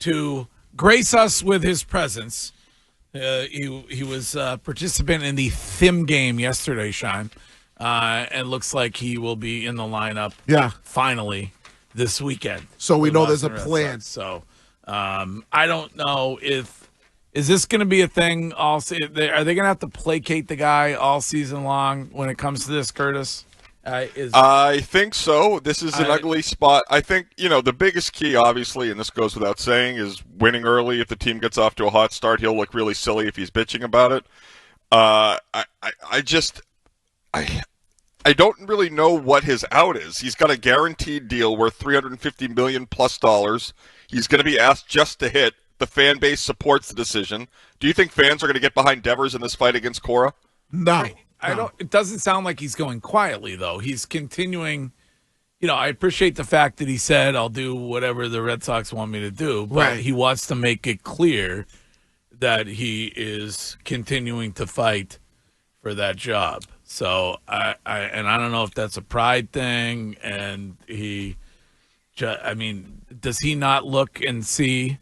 to grace us with his presence. He was a participant in the Thim game yesterday, Sean, and looks like he will be in the lineup. Finally this weekend. So we know there's a plan. So I don't know if is this going to be a thing. Are they going to have to placate the guy all season long when it comes to this, Curtis? I think so. This is an ugly spot. I think, the biggest key, obviously, and this goes without saying, is winning early. If the team gets off to a hot start, he'll look really silly if he's bitching about it. I don't really know what his out is. He's got a guaranteed deal worth $350 million plus. He's going to be asked just to hit. The fan base supports the decision. Do you think fans are going to get behind Devers in this fight against Cora? No. I don't. It doesn't sound like he's going quietly, though. He's continuing. I appreciate the fact that he said, "I'll do whatever the Red Sox want me to do," but he wants to make it clear that he is continuing to fight for that job. So I don't know if that's a pride thing, and does he not look and see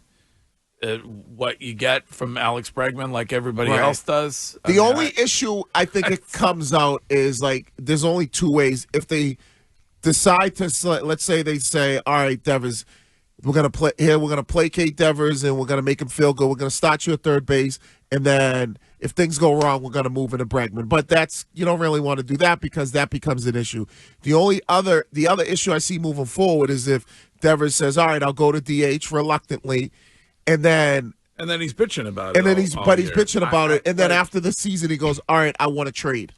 what you get from Alex Bregman like everybody else does? The only issue I think it comes out is there's only two ways. If they decide to, let's say they say, all right, Devers, we're going to placate Devers and we're going to make him feel good. We're going to start you at third base. And then if things go wrong, we're going to move into Bregman. But you don't really want to do that because that becomes an issue. The other issue I see moving forward is if Devers says, all right, I'll go to DH reluctantly. And then he's bitching about it. And then he's bitching about it. And then after the season, he goes, all right, I want to trade.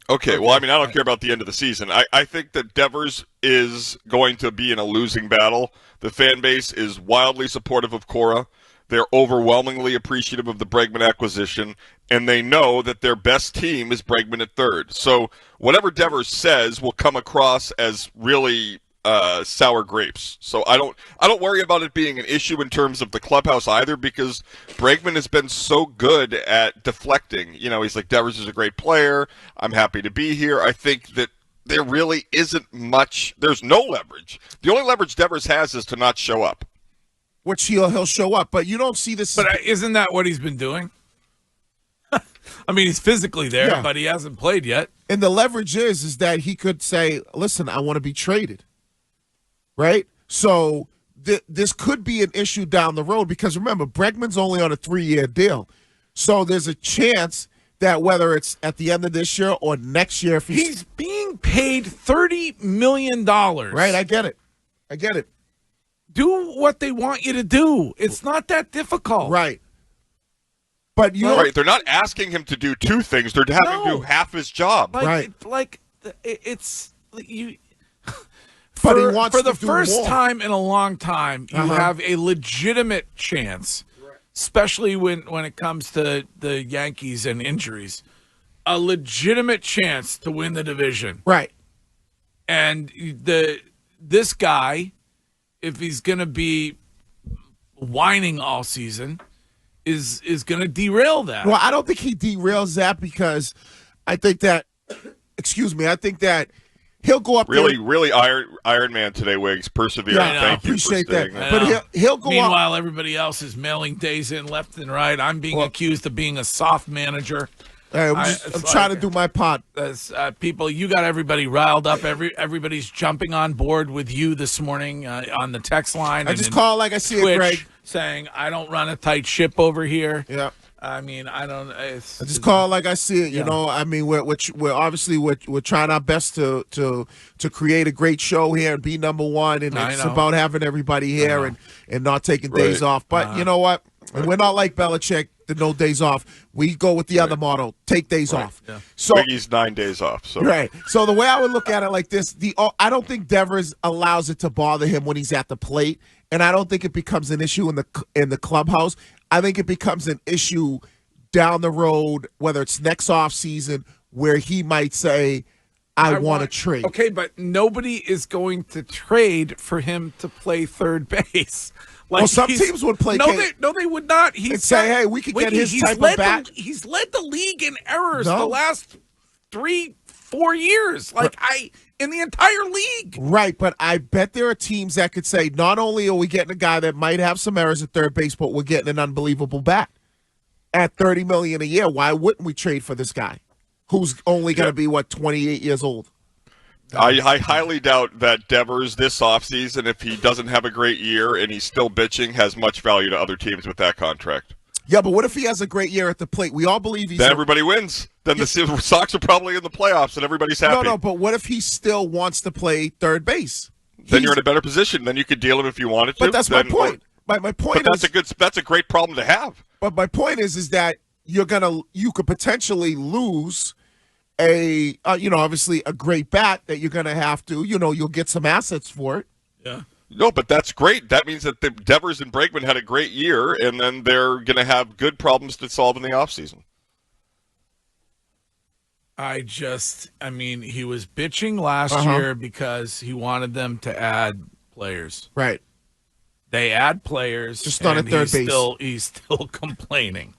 Okay, well, I don't care about the end of the season. I think that Devers is going to be in a losing battle. The fan base is wildly supportive of Cora. They're overwhelmingly appreciative of the Bregman acquisition, and they know that their best team is Bregman at third. So whatever Devers says will come across as really sour grapes. So I don't worry about it being an issue in terms of the clubhouse either, because Bregman has been so good at deflecting. He's like, Devers is a great player. I'm happy to be here. I think that there really isn't much. There's no leverage. The only leverage Devers has is to not show up. Which he'll show up, but you don't see this. But isn't that what he's been doing? He's physically there, but he hasn't played yet. And the leverage is that he could say, listen, I want to be traded. Right? So this could be an issue down the road because, remember, Bregman's only on a 3-year deal. So there's a chance that whether it's at the end of this year or next year. If he's being paid $30 million. Right, I get it. Do what they want you to do. It's not that difficult. Right. But they're not asking him to do two things. They're having to do half his job. It's you. But he wants for to the first more. time in a long time, you have a legitimate chance, especially when it comes to the Yankees and injuries, a legitimate chance to win the division. Right. And this guy, if he's going to be whining all season, is going to derail that. Well, I don't think he derails that because I think that, I think that he'll go up really, there. Really Iron Man today, Wiggs. Persevering. Yeah, Thank you appreciate for staying that. there. But he'll go Meanwhile, everybody else is mailing days in left and right. I'm being accused of being a soft manager. I'm trying to do my part. People, you got everybody riled up. Everybody's jumping on board with you this morning on the text line. I just call like I see Twitch, it, Greg. Saying, I don't run a tight ship over here. Yeah. I don't. I just call like I see it. We're obviously we're trying our best to create a great show here and be number one, and it's about having everybody here and not taking days off. But you know what? We're not like Belichick. The no days off. We go with the other model: take days off. Yeah. So Biggie's 9 days off. So So the way I would look at it like this: I don't think Devers allows it to bother him when he's at the plate, and I don't think it becomes an issue in the clubhouse. I think it becomes an issue down the road, whether it's next off season, where he might say, I want to trade. Okay, but nobody is going to trade for him to play third base. Some teams would play. No, they would not. He'd say, hey, we could get his type of bat. He's led the league in errors the last 3-4 years. in the entire league. Right, but I bet there are teams that could say, not only are we getting a guy that might have some errors at third base, but we're getting an unbelievable bat at $30 million a year. Why wouldn't we trade for this guy who's only going to be, 28 years old? I highly doubt that Devers this offseason, if he doesn't have a great year and he's still bitching, has much value to other teams with that contract. Yeah, but what if he has a great year at the plate? We all believe he's... Then everybody wins. Then the Sox are probably in the playoffs and everybody's happy. No, but what if he still wants to play third base? Then you're in a better position. Then you could deal him if you wanted to. But that's my point. My point is... That's a great problem to have. But my point is that you could potentially lose obviously a great bat that you're going to have to, you'll get some assets for it. Yeah. No, but that's great. That means that the Devers and Bregman had a great year, and then they're going to have good problems to solve in the offseason. He was bitching last year because he wanted them to add players. Right. They add players. Just not at third base. He's still complaining.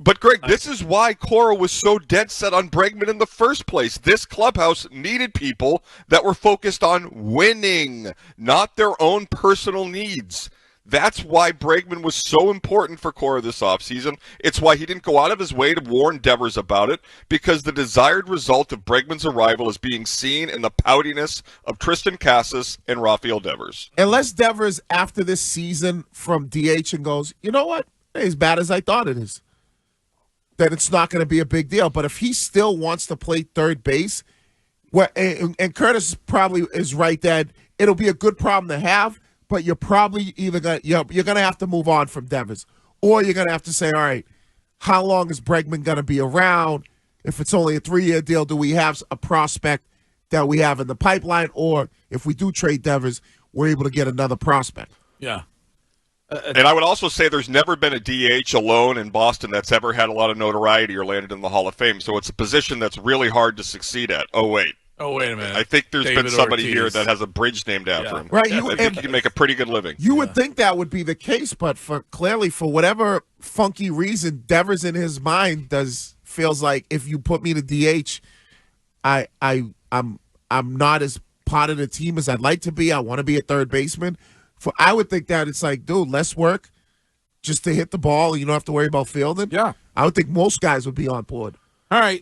But, Greg, this is why Cora was so dead set on Bregman in the first place. This clubhouse needed people that were focused on winning, not their own personal needs. That's why Bregman was so important for Cora this offseason. It's why he didn't go out of his way to warn Devers about it, because the desired result of Bregman's arrival is being seen in the poutiness of Tristan Casas and Rafael Devers. Unless Devers, after this season from DH and goes, you know what, as bad as I thought it is, then it's not going to be a big deal. But if he still wants to play third base, and Curtis probably is right that it'll be a good problem to have, but you're probably either you're going to have to move on from Devers, or you're going to have to say, all right, how long is Bregman going to be around? If it's only a 3-year deal, do we have a prospect that we have in the pipeline? Or if we do trade Devers, we're able to get another prospect. Yeah. And I would also say there's never been a DH alone in Boston that's ever had a lot of notoriety or landed in the Hall of Fame. So it's a position that's really hard to succeed at. Oh, wait a minute. I think there's been somebody here that has a bridge named after him. Right. I think he can make a pretty good living. You would think that would be the case, but clearly for whatever funky reason, Devers in his mind feels like if you put me to DH, I'm not as part of the team as I'd like to be. I want to be a third baseman. I would think that it's like, dude, less work just to hit the ball. You don't have to worry about fielding. Yeah. I would think most guys would be on board. All right.